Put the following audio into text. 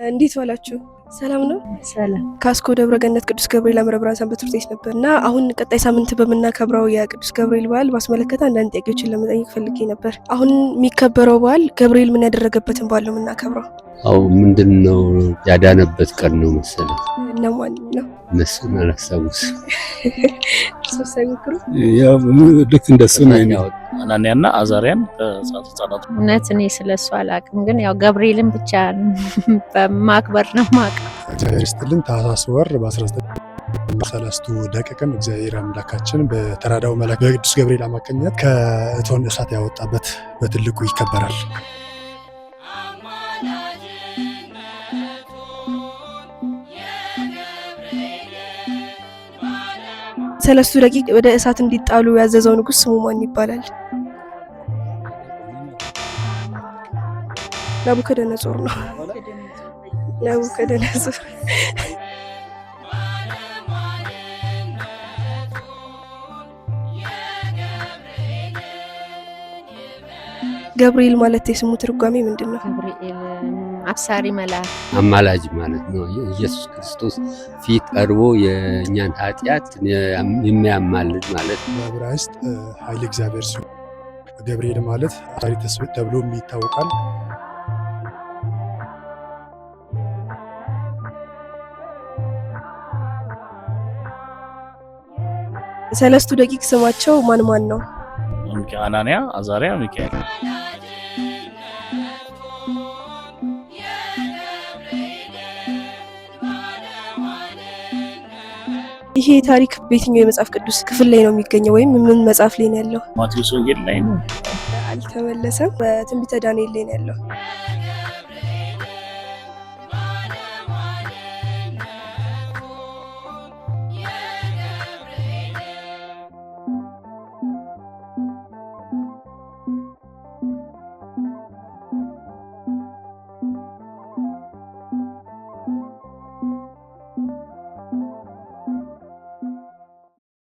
እንዴት ዋላችሁ? ሰላም ነው? ሰላም። ካስኮ ደብረ ገነት ቅዱስ ገብርኤል አምረ ብርሃን ሰንበት ትምህርት ቤት ነበር እና አሁን ቀጣይ ሳምንት በመናከብረው የቅዱስ ገብርኤል በዓል ማስመለከተ አንዳንድ ጥያቄዎችን ለመጠየቅ ፈልጌ ነበር። አሁን የሚከበረው በዓል ገብርኤል ምን ያደረገበትን በዓል ነው የምናከብረው? አው ምንድነው ያዳነበት ቀን ነው መሰለኝ። እነማን ነው? እነሱን አላስታውስም። ሰሰግሩ ያው ልክ እንደሱ ነው። አናንያና አዛሪያን ከጻጻጻቱ እውነት እኔ ስለሱ አላውቅም፣ ግን ያው ገብርኤልን ብቻ በማክበር ነው ማውቀው። እግዚአብሔር ይስጥልን። ታኅሳስ ወር በ19 ደቂቃን እግዚአብሔር አምላካችን በተራዳው መልአክ በቅዱስ ገብርኤል አማካኝነት ከእቶን እሳት ያወጣበት በትልቁ ይከበራል። ሰለስቱ ደቂቅ ወደ እሳት እንዲጣሉ ያዘዘው ንጉስ ስሙ ማን ይባላል? ናቡከደነጾር ነው። ናቡከደነጾር። ገብርኤል ማለት የስሙ ትርጓሜ ምንድነው? ገብርኤል አብሳሪ መልአክ፣ አማላጅ ማለት ነው። ኢየሱስ ክርስቶስ ፊት ቀርቦ የእኛን ኃጢአት የሚያማልድ ማለት ነው። በዕብራይስጥ ኃይለ እግዚአብሔር ሲሆን ገብርኤል ማለት አብሳሪ ተብሎ ይታወቃል። ሰለስቱ ደቂቅ ስማቸው ማን ማን ነው? አናንያ፣ አዛሪያ፣ ሚካኤል። ይሄ ታሪክ በየትኛው የመጽሐፍ ቅዱስ ክፍል ላይ ነው የሚገኘው ወይም ምን መጽሐፍ ላይ ነው ያለው? ማቴዎስ ወንጌል ላይ ነው። አልተመለሰም። በትንቢተ ዳንኤል ላይ ነው ያለው።